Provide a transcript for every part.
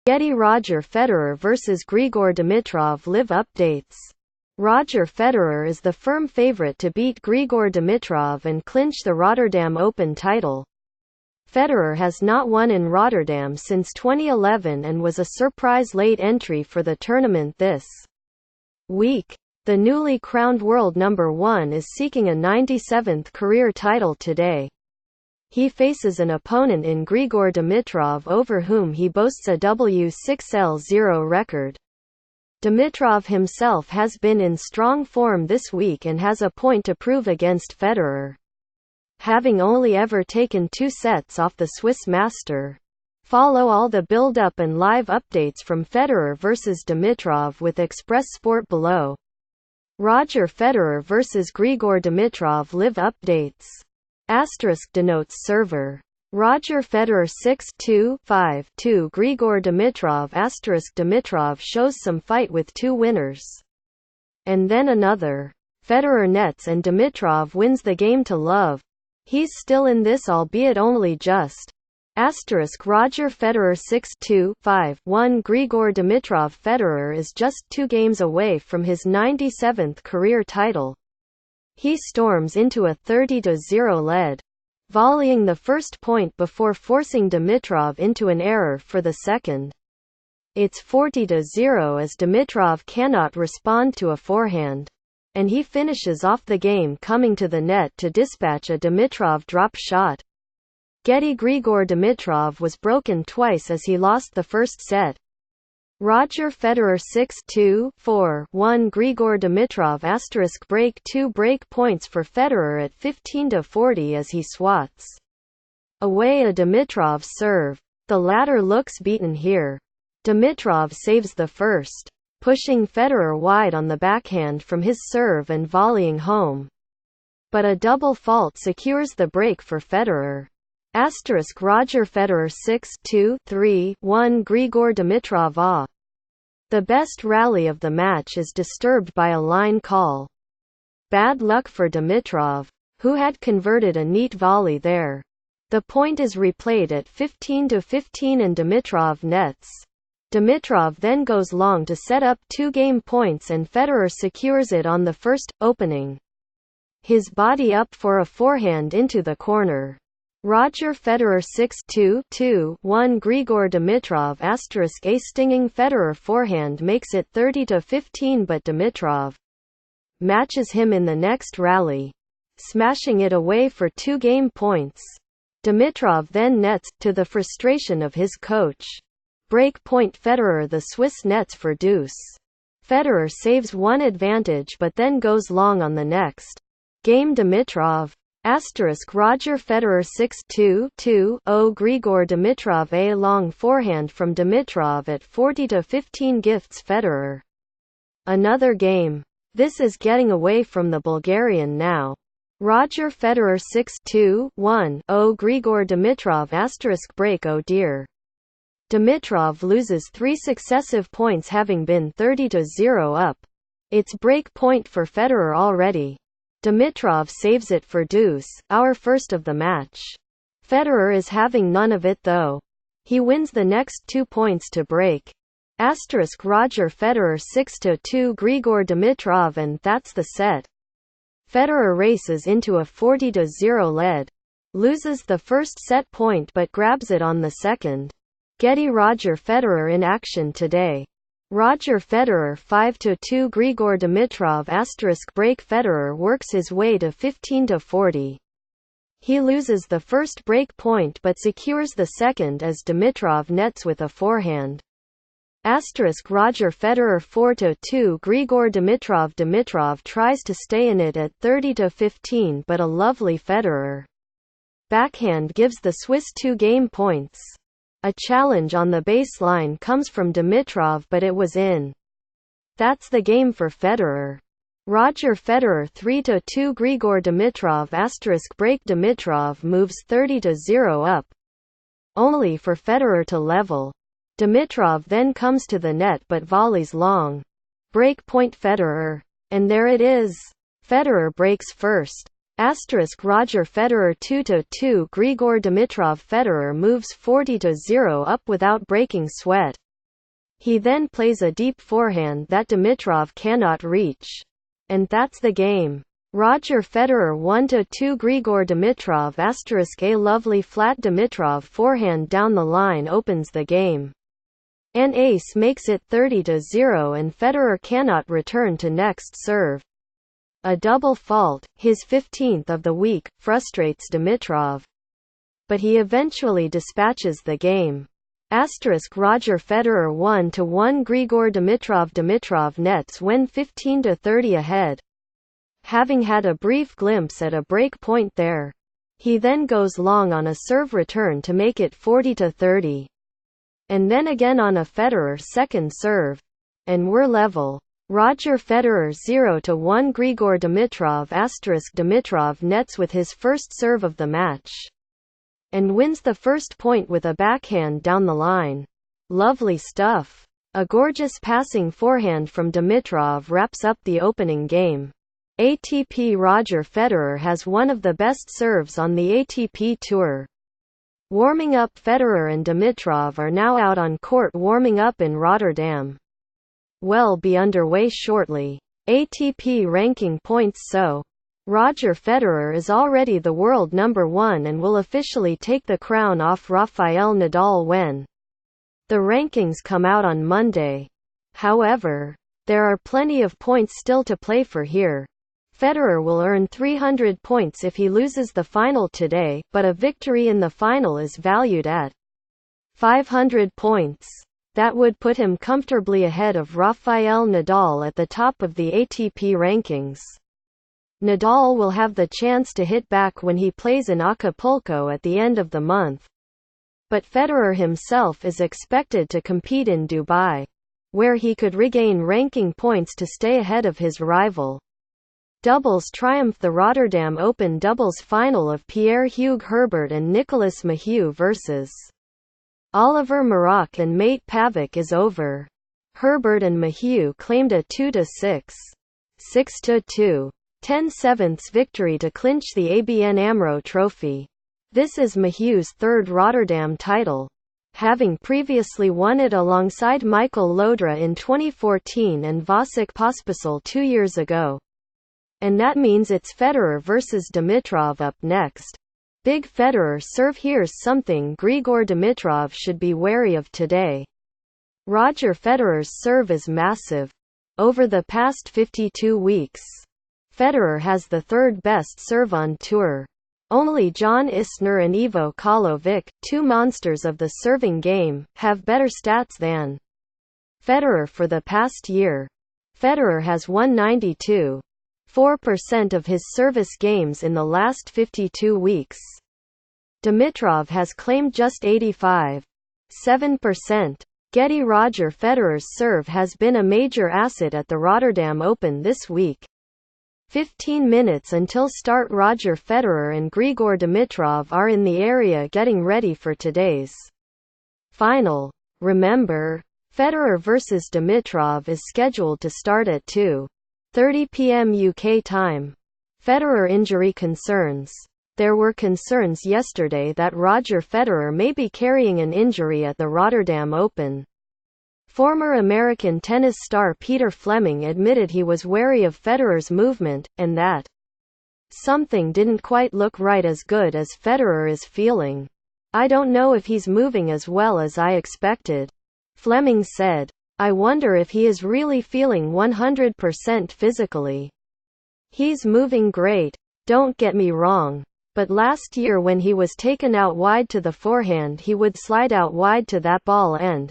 Getty Roger Federer vs Grigor Dimitrov live updates. Roger Federer is the firm favorite to beat Grigor Dimitrov and clinch the Rotterdam Open title. Federer has not won in Rotterdam since 2011 and was a surprise late entry for the tournament this week. The newly crowned world number 1 is seeking a 97th career title today. He faces an opponent in Grigor Dimitrov over whom he boasts a W6L0 record. Dimitrov himself has been in strong form this week and has a point to prove against Federer, having only ever taken 2 sets off the Swiss master. Follow all the build-up and live updates from Federer vs Dimitrov with Express Sport below. Roger Federer vs Grigor Dimitrov live updates. * denotes server. Roger Federer 6-2, 5-2 Grigor Dimitrov * Dimitrov shows some fight with 2 winners. And then another. Federer nets and Dimitrov wins the game to love. He's still in this, albeit only just. * Roger Federer 6-2, 5-1 Grigor Dimitrov. Federer is just 2 games away from his 97th career title. He storms into a 30-0 lead, volleying the first point before forcing Dimitrov into an error for the second. It's 40-0 as Dimitrov cannot respond to a forehand, and he finishes off the game coming to the net to dispatch a Dimitrov drop shot. Getty Grigor Dimitrov was broken twice as he lost the first set. Roger Federer 6-2, 4-1 Grigor Dimitrov * break 2 break points for Federer at 15-40 as he swats away a Dimitrov serve. The latter looks beaten here. Dimitrov saves the first, pushing Federer wide on the backhand from his serve and volleying home. But a double fault secures the break for Federer. Roger Federer 6-2, 3-1 Grigor Dimitrov. The best rally of the match is disturbed by a line call. Bad luck for Dimitrov, who had converted a neat volley there. The point is replayed at 15-15 and Dimitrov nets. Dimitrov then goes long to set up 2 game points and Federer secures it on the first, opening his body up for a forehand into the corner. Roger Federer 6-2, 2-1 Grigor Dimitrov * a stinging Federer forehand makes it 30-15 but Dimitrov matches him in the next rally, smashing it away for 2 game points. Dimitrov then nets, to the frustration of his coach. Break point Federer. The Swiss nets for deuce. Federer saves one advantage but then goes long on the next game. Dimitrov Roger Federer 6-2, 2-0 Grigor Dimitrov. A long forehand from Dimitrov at 40-15 gifts Federer another game. This is getting away from the Bulgarian now. Roger Federer 6-2, 1-0 Grigor Dimitrov * break. Oh dear. Dimitrov loses 3 successive points having been 30-0 up. It's break point for Federer already. Dimitrov saves it for deuce, our first of the match. Federer is having none of it though. He wins the next 2 points to break. Roger Federer 6-2 Grigor Dimitrov, and that's the set. Federer races into a 40-0 lead, loses the first set point but grabs it on the second. Getty Roger Federer in action today. Roger Federer 5-2 Grigor Dimitrov * break. Federer works his way to 15-40. He loses the first break point but secures the second as Dimitrov nets with a forehand. Roger Federer 4-2 Grigor Dimitrov. Dimitrov tries to stay in it at 30-15 but a lovely Federer backhand gives the Swiss 2 game points. A challenge on the baseline comes from Dimitrov but it was in. That's the game for Federer. Roger Federer 3-2 Grigor Dimitrov * break. Dimitrov moves 30-0 up, only for Federer to level. Dimitrov then comes to the net but volleys long. Break point Federer. And there it is. Federer breaks first. Roger Federer 2-2 Grigor Dimitrov Federer moves 40-0 up without breaking sweat. He then plays a deep forehand that Dimitrov cannot reach. And that's the game. Roger Federer 1-2 Grigor Dimitrov *A lovely flat Dimitrov forehand down the line opens the game. An ace makes it 30-0 and Federer cannot return to next serve. A double fault, his 15th of the week, frustrates Dimitrov. But he eventually dispatches the game. Roger Federer 1-1 Grigor Dimitrov nets when 15-30 ahead. Having had a brief glimpse at a break point there. He then goes long on a serve return to make it 40-30. And then again on a Federer second serve. And we're level. Roger Federer 0-1 Grigor Dimitrov Dimitrov nets with his first serve of the match. And wins the first point with a backhand down the line. Lovely stuff. A gorgeous passing forehand from Dimitrov wraps up the opening game. ATP Roger Federer has one of the best serves on the ATP Tour. Warming up Federer and Dimitrov are now out on court warming up in Rotterdam. Will be underway shortly. ATP ranking points so. Roger Federer is already the world number 1 and will officially take the crown off Rafael Nadal when the rankings come out on Monday. However, there are plenty of points still to play for here. Federer will earn 300 points if he loses the final today, but a victory in the final is valued at 500 points. That would put him comfortably ahead of Rafael Nadal at the top of the ATP rankings. Nadal will have the chance to hit back when he plays in Acapulco at the end of the month. But Federer himself is expected to compete in Dubai, where he could regain ranking points to stay ahead of his rival. Doubles triumph. The Rotterdam Open doubles final of Pierre-Hugues Herbert and Nicolas Mahut vs. Oliver Merak and Mate Pavic is over. Herbert and Mahut claimed a 2-6, 6-2, 10/7 victory to clinch the ABN AMRO Trophy. This is Mahut's third Rotterdam title, having previously won it alongside Michael Lodra in 2014 and Vasek Pospisil 2 years ago. And that means it's Federer versus Dimitrov up next. Big Federer serve. Here's something Grigor Dimitrov should be wary of today. Roger Federer's serve is massive. Over the past 52 weeks, Federer has the third best serve on tour. Only John Isner and Ivo Karlovic, two monsters of the serving game, have better stats than Federer for the past year. Federer has won 92.4% of his service games in the last 52 weeks. Dimitrov has claimed just 85.7%. Getty Roger Federer's serve has been a major asset at the Rotterdam Open this week. 15 minutes until start. Roger Federer and Grigor Dimitrov are in the area getting ready for today's final. Remember, Federer vs Dimitrov is scheduled to start at 2:30 p.m. UK time. Federer injury concerns. There were concerns yesterday that Roger Federer may be carrying an injury at the Rotterdam Open. Former American tennis star Peter Fleming admitted he was wary of Federer's movement, and that something didn't quite look right. As good as Federer is feeling, I don't know if he's moving as well as I expected, Fleming said. I wonder if he is really feeling 100% physically. He's moving great, don't get me wrong. But last year when he was taken out wide to the forehand, he would slide out wide to that ball and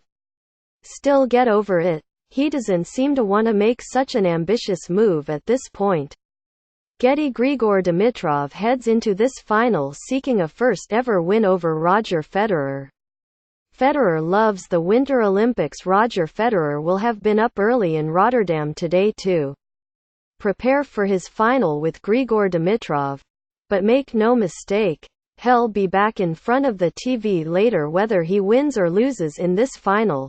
still get over it. He doesn't seem to want to make such an ambitious move at this point. Getty Grigor Dimitrov heads into this final seeking a first-ever win over Roger Federer. Federer loves the Winter Olympics. Roger Federer will have been up early in Rotterdam today to prepare for his final with Grigor Dimitrov. But make no mistake, he'll be back in front of the TV later whether he wins or loses in this final.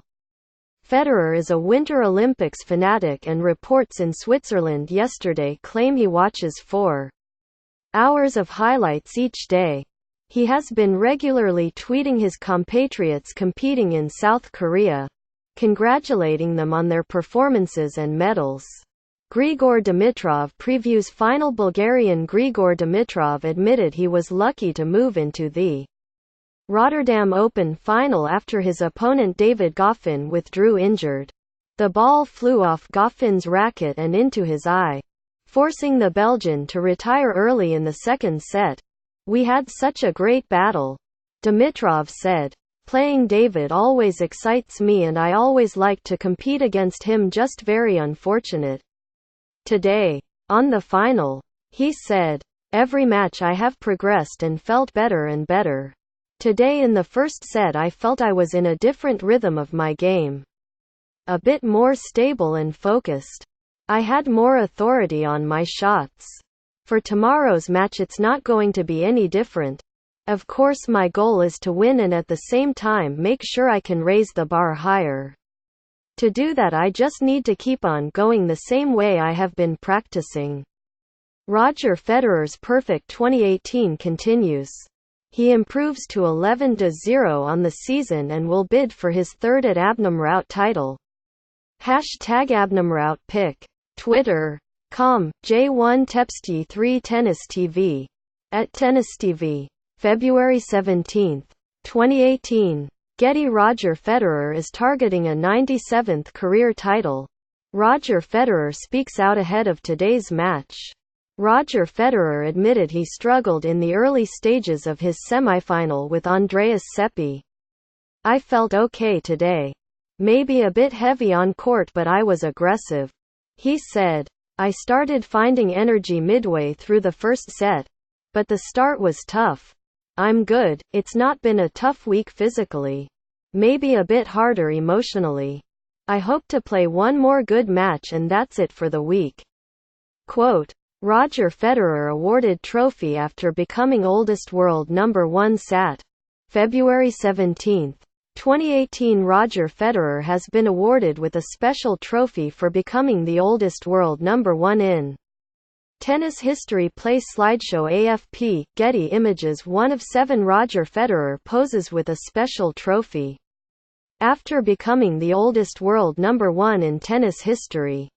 Federer is a Winter Olympics fanatic and reports in Switzerland yesterday claim he watches 4 hours of highlights each day. He has been regularly tweeting his compatriots competing in South Korea, congratulating them on their performances and medals. Grigor Dimitrov previews final. Bulgarian Grigor Dimitrov admitted he was lucky to move into the Rotterdam Open final after his opponent David Goffin withdrew injured. The ball flew off Goffin's racket and into his eye, forcing the Belgian to retire early in the second set. "We had such a great battle," Dimitrov said. "Playing David always excites me and I always like to compete against him, just very unfortunate today. On the final," he said, "every match I have progressed and felt better and better. Today in the first set I felt I was in a different rhythm of my game. A bit more stable and focused. I had more authority on my shots. For tomorrow's match it's not going to be any different. Of course my goal is to win and at the same time make sure I can raise the bar higher. To do that I just need to keep on going the same way I have been practicing." Roger Federer's perfect 2018 continues. He improves to 11-0 on the season and will bid for his third at Abnumraut title. #Abnumraut pick. Twitter.com, J1 Tepsty 3 Tennis TV. @TennisTV. February 17, 2018. Getty. Roger Federer is targeting a 97th career title. Roger Federer speaks out ahead of today's match. Roger Federer admitted he struggled in the early stages of his semifinal with Andreas Seppi. "I felt okay today. Maybe a bit heavy on court but I was aggressive," he said. "I started finding energy midway through the first set. But the start was tough. I'm good, it's not been a tough week physically. Maybe a bit harder emotionally. I hope to play one more good match and that's it for the week." Quote, Roger Federer awarded trophy after becoming oldest world number 1 Sat. February 17, 2018. Roger Federer has been awarded with a special trophy for becoming the oldest world number 1 in tennis history. Play slideshow. AFP, Getty Images. 1 of 7 Roger Federer poses with a special trophy after becoming the oldest world number 1 in tennis history.